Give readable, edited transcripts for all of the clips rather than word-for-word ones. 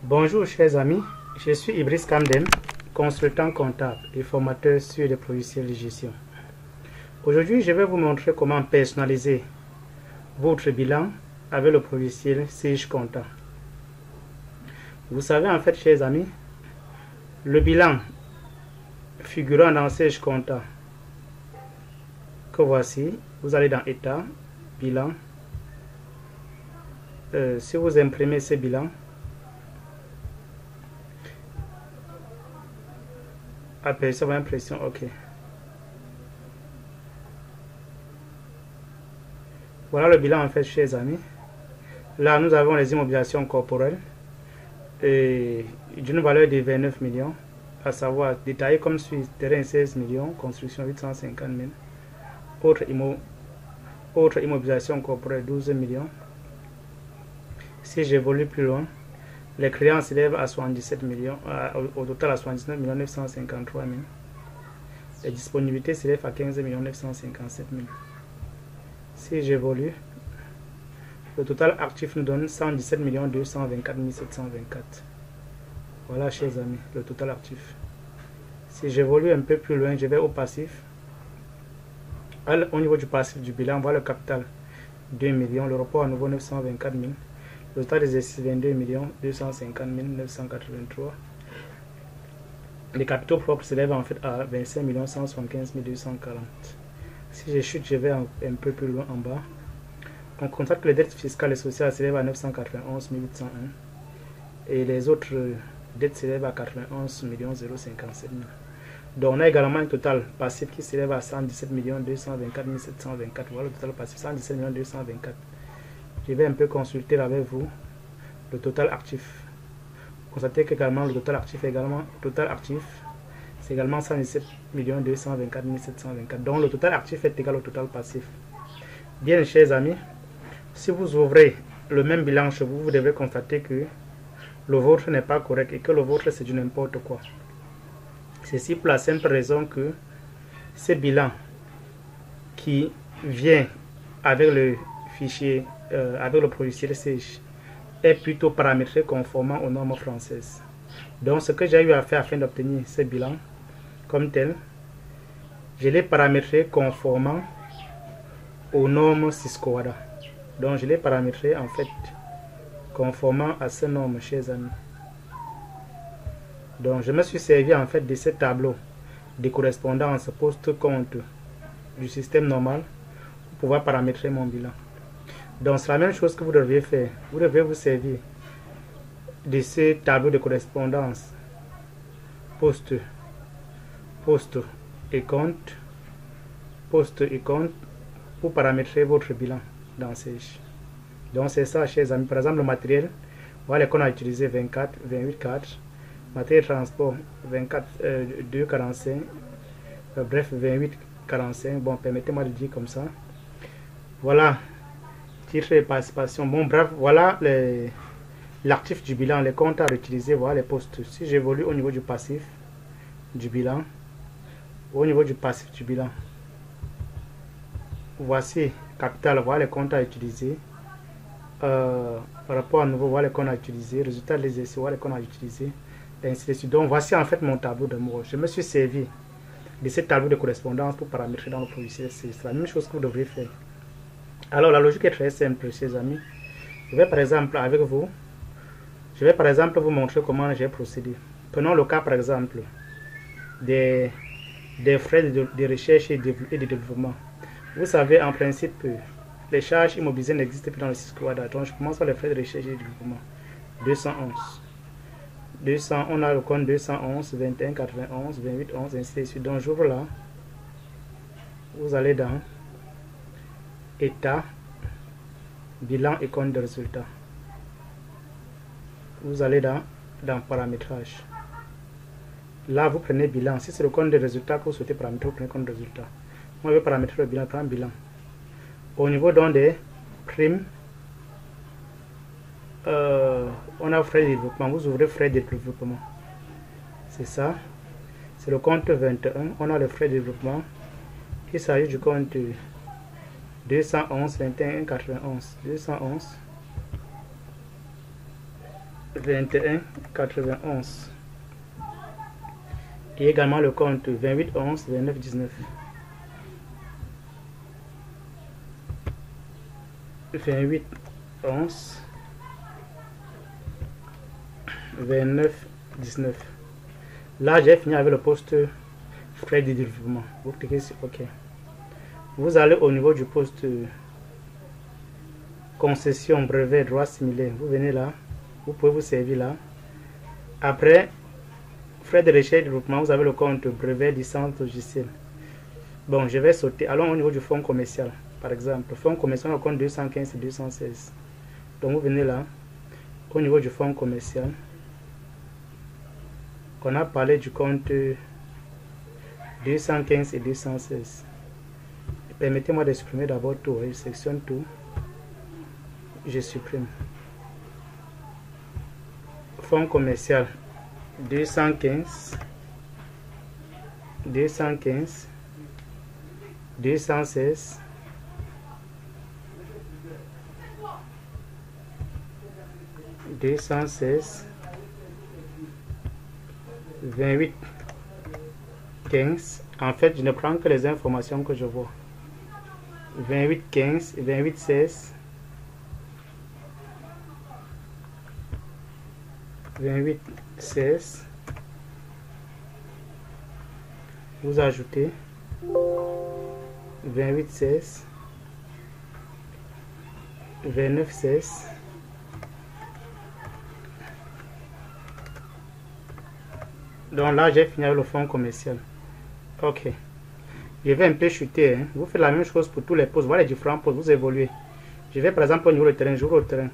Bonjour chers amis, je suis Ibris Kamdem, consultant comptable et formateur sur les logiciels de gestion. Aujourd'hui, je vais vous montrer comment personnaliser votre bilan avec le logiciel Sage Compta. Vous savez en fait chers amis, le bilan figurant dans Sage Compta que voici, vous allez dans État, bilan. Si vous imprimez ce bilan, apercevez impression, ok. Voilà le bilan en fait chers amis. Là nous avons les immobilisations corporelles d'une valeur de 29 millions, à savoir détaillé comme suit: terrain 16 millions, construction 850 000, autre immobilisation corporelle 12 millions. Si j'évolue plus loin, les clients s'élèvent à 77 millions, au total à 79 953 000. Les disponibilités s'élèvent à 15 957 000. Si j'évolue, le total actif nous donne 117 224 724. Voilà chers amis, le total actif. Si j'évolue un peu plus loin, je vais au passif. Au niveau du passif du bilan, voilà le capital 2 millions, le report à nouveau 924 000. Le total des exercices 22 250 983. Les capitaux propres s'élèvent en fait à 25 175 240. Si je chute, je vais un peu plus loin en bas. On constate que les dettes fiscales et sociales s'élèvent à 991 801 et les autres dettes s'élèvent à 91 057 000. Donc on a également un total passif qui s'élève à 117 224 724. Voilà le total passif, 117 224. Je vais un peu consulter avec vous le total actif. Constatez qu'également le total actif c'est également 117 224 724. Donc le total actif est égal au total passif. Bien chers amis, si vous ouvrez le même bilan chez vous, vous devez constater que le vôtre n'est pas correct et que le vôtre c'est du n'importe quoi. Ceci pour la simple raison que ce bilan qui vient avec le fichier, avec le logiciel Sage, est plutôt paramétré conformément aux normes françaises. Donc ce que j'ai eu à faire afin d'obtenir ce bilan comme tel, je l'ai paramétré conformément aux normes Cisco-Wada. Donc je l'ai paramétré en fait conformément à ces normes chers amis. Donc je me suis servi en fait de ce tableau de correspondance post-compte du système normal pour pouvoir paramétrer mon bilan. Donc c'est la même chose que vous devriez faire. Vous devez vous servir de ce tableau de correspondance poste et compte pour paramétrer votre bilan dans Sage. Donc c'est ça chers amis. Par exemple le matériel, voilà qu'on a utilisé 24, 28, 4. Matériel transport 24, 2, 45. Bref 28, 45. Bon, permettez-moi de dire comme ça. Voilà. Titre et participation. Bon, bref, voilà l'actif du bilan, les comptes à utiliser, voilà les postes. Si j'évolue au niveau du passif du bilan, voici capital, voilà les comptes à utiliser. Rapport à nouveau, voilà les comptes à utiliser. Résultat des essais, voilà les comptes à utiliser. Et ainsi de suite. Donc, voici en fait mon tableau de bord. Je me suis servi de ce tableau de correspondance pour paramétrer dans le logiciel. C'est la même chose que vous devrez faire. Alors la logique est très simple chers amis. Je vais par exemple vous montrer comment j'ai procédé. Prenons le cas par exemple des frais de recherche et de développement. Vous savez en principe les charges immobilisées n'existent plus dans le Cisco-Wada. Donc je commence par les frais de recherche et de développement. 211, on a le compte 211, 21, 91, 28, 11, ainsi de suite. Donc j'ouvre là. Vous allez dans État, bilan et compte de résultats. Vous allez dans paramétrage. Là, vous prenez bilan. Si c'est le compte de résultats que vous souhaitez paramétrer, vous prenez compte de résultats. Moi, je vais paramétrer le bilan, prendre bilan. Au niveau donc des primes, on a frais de développement. Vous ouvrez frais de développement. C'est ça. C'est le compte 21. On a le frais de développement. Il s'agit du compte 211, 21, 91. 211, 21 91. Et également le compte 28 11 29 19. 28 11 29 19. Là, j'ai fini avec le poste frais de développement. Vous cliquez sur OK. Vous allez au niveau du poste concession, brevet, droit similaire. Vous venez là. Vous pouvez vous servir là. Après, frais de recherche et développement, vous avez le compte brevet, licence, logiciel. Bon, je vais sauter. Allons au niveau du fonds commercial. Par exemple, fonds commercial, le compte 215 et 216. Donc, vous venez là. Au niveau du fonds commercial, on a parlé du compte 215 et 216. Permettez-moi de supprimer d'abord tout. Je sélectionne tout. Je supprime. Fonds commercial 215 215 216 216 28 15. En fait, je ne prends que les informations que je vois. 28 15 28 16 28 16. Vous ajoutez 28 16 29 16 donc là j'ai fini avec le fonds commercial. Ok, je vais un peu chuter, hein. Vous faites la même chose pour tous les postes. Voilà les différents postes, vous évoluez. Je vais par exemple au niveau du terrain, j'ouvre le terrain.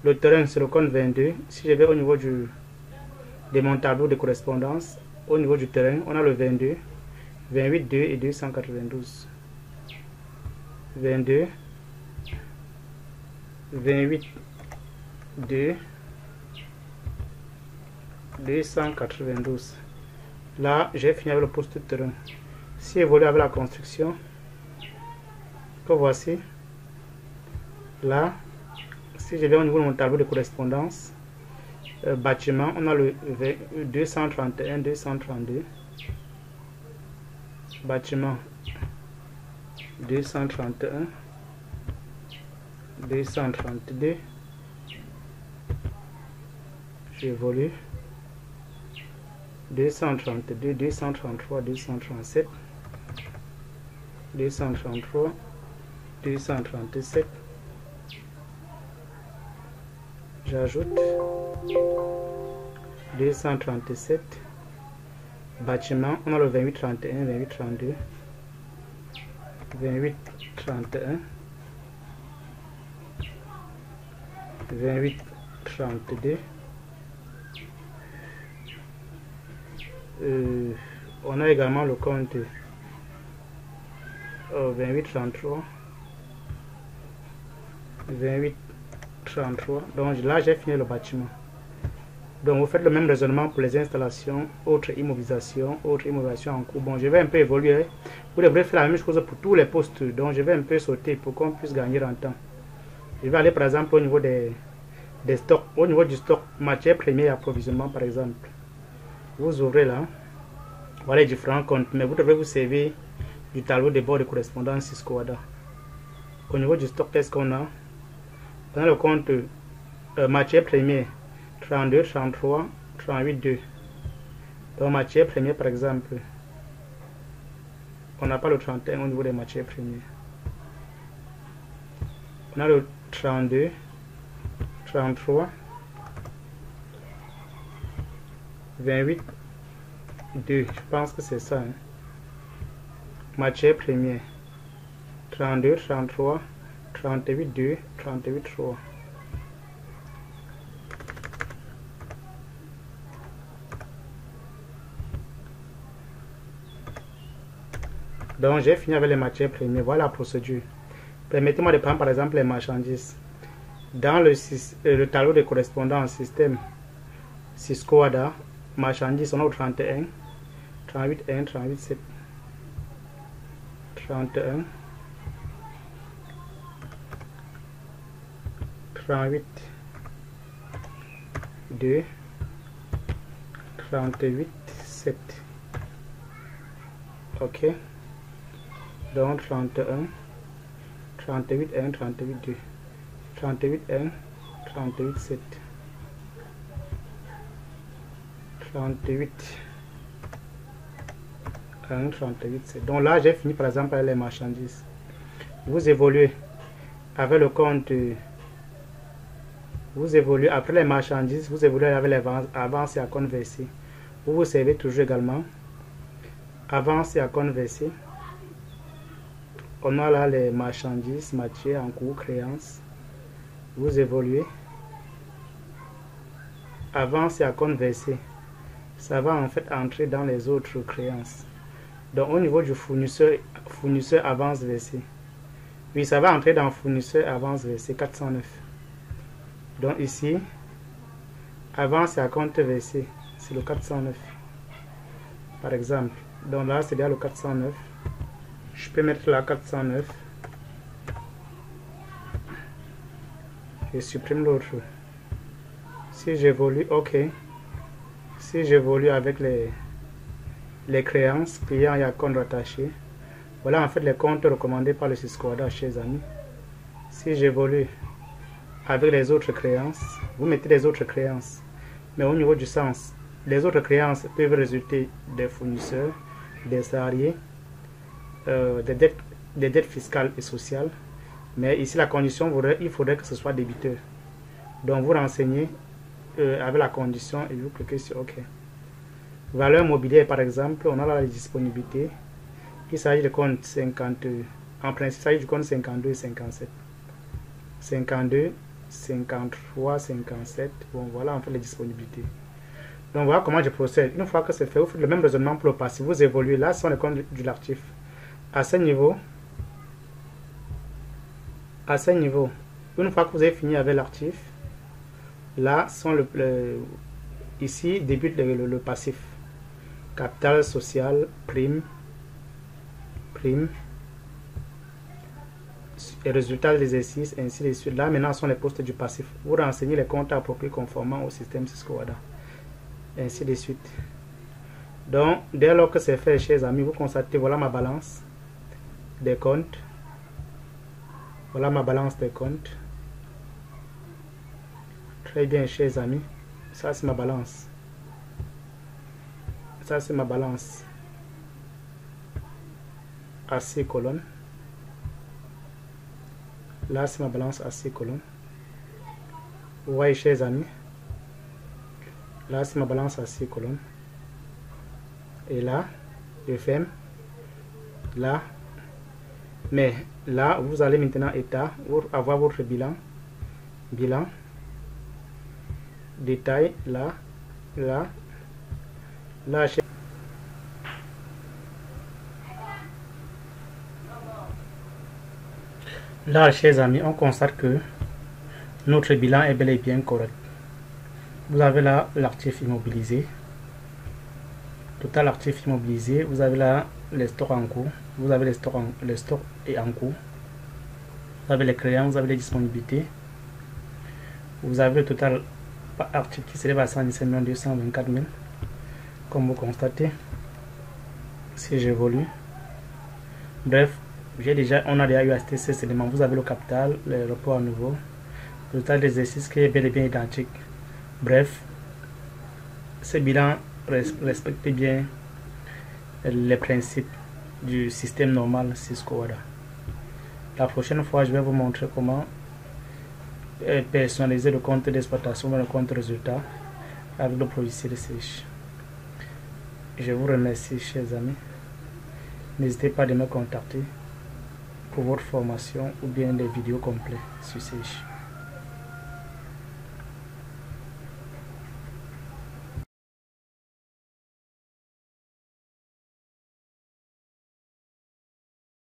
Le terrain c'est le compte 22. Si je vais au niveau de mon tableau de correspondance, au niveau du terrain on a le 22 28 2 et 292. 22 28 2 292. Là j'ai fini avec le poste de terrain. Si évolue avec la construction, que voici là, si je vais au niveau de mon tableau de correspondance, bâtiment, on a le 231 232. Bâtiment 231 232. J'évolue 232 233 237 233 237. J'ajoute 237. Bâtiment, on a le 28 31 28 32 28 31 28 32. On a également le compte 28 33 28 33. Donc là j'ai fini le bâtiment. Donc vous faites le même raisonnement pour les installations, autres immobilisations en cours. Bon, je vais un peu évoluer. Vous devrez faire la même chose pour tous les postes. Donc je vais un peu sauter pour qu'on puisse gagner en temps. Je vais aller par exemple au niveau des stocks. Au niveau du stock, matière première et approvisionnement par exemple. Vous ouvrez là. Voilà les différents comptes. Mais vous devrez vous servir du tableau de bord de correspondance Cisco ADA. Au niveau du stock, qu'est-ce qu'on a? Dans le compte matière première 32, 33, 38, 2. Donc matière première par exemple, on n'a pas le 31 au niveau des matières premières. On a le 32, 33, 28, 2. Je pense que c'est ça. Hein. Matière première 32, 33, 38, 2, 38, 3. Donc j'ai fini avec les matières premières. Voilà la procédure. Permettez-moi de prendre par exemple les marchandises. Dans le tableau de correspondance système Cisco ADA, marchandises, on a au 31, 38, 1, 38, 7, 31, 38, 2, 38, 7. Ok. Donc 31, 38, 1, 38, 2. 38, 1, 38, 7. 38, 1, 38, 7. Donc là, j'ai fini par exemple avec les marchandises. Vous évoluez avec le compte. Vous évoluez après les marchandises, vous évoluez avec les avances et à compte versé. Vous vous servez toujours également avances et à compte versé. On a là les marchandises, matières en cours, créances. Vous évoluez avances et à compte versé. Ça va en fait entrer dans les autres créances. Donc au niveau du fournisseur avance versé. Oui, ça va entrer dans fournisseur avance versé 409. Donc ici, avance et à compte versé, c'est le 409. Par exemple. Donc là, c'est déjà le 409. Je peux mettre là 409. Je supprime l'autre. Si j'évolue, ok. Si j'évolue avec les créances, clients et à compte rattaché. Voilà en fait les comptes recommandés par le Cisco ADA, chers amis. Si j'évolue avec les autres créances, vous mettez les autres créances. Mais au niveau du sens, les autres créances peuvent résulter des fournisseurs, des salariés, des dettes fiscales et sociales. Mais ici, la condition, il faudrait que ce soit débiteur. Donc, vous renseignez avec la condition et vous cliquez sur OK. Valeur mobilière, par exemple, on a là la disponibilité. Il s'agit de compte 50. En principe, il s'agit du compte 52 et 57. 52, 53, 57. Bon, voilà en fait les disponibilités. Donc, voilà comment je procède. Une fois que c'est fait, vous faites le même raisonnement pour le passif. Vous évoluez. Là, ce sont les comptes de l'actif. À ce niveau, une fois que vous avez fini avec l'actif, là, sont ici débute le passif. Capital social, prime, et résultats de l'exercice, ainsi de suite. Là, maintenant, sont les postes du passif. Vous renseignez les comptes appropriés conformément au système Cisco ADA, ainsi de suite. Donc, dès lors que c'est fait, chers amis, vous constatez, voilà ma balance des comptes. Voilà ma balance des comptes. Très bien, chers amis. Ça, c'est ma balance. Ça, c'est ma balance. AC colonne. Là, c'est ma balance AC colonne. Vous voyez, chers amis. Là, c'est ma balance AC colonne. Et là, je ferme. Là. Mais là, vous allez maintenant état, avoir votre bilan. Bilan. Détail. Là. Là. Là, là, chers amis, on constate que notre bilan est bel et bien correct. Vous avez là l'actif immobilisé. Total actif immobilisé. Vous avez là les stocks en cours. Vous avez les stocks et en cours. Vous avez les créances, vous avez les disponibilités. Vous avez le total actif qui s'élève à 117 224 000. Comme vous constatez, si j'évolue. Bref, on a déjà eu à tester ces éléments. Vous avez le capital, le report à nouveau, le total d'exercice qui est bel et bien identique. Bref, ce bilan respecte bien les principes du système normal Cisco ADA. La prochaine fois, je vais vous montrer comment personnaliser le compte d'exploitation et le compte résultat avec le logiciel de recherche. Je vous remercie, chers amis. N'hésitez pas à me contacter pour votre formation ou bien des vidéos complètes sur Sage.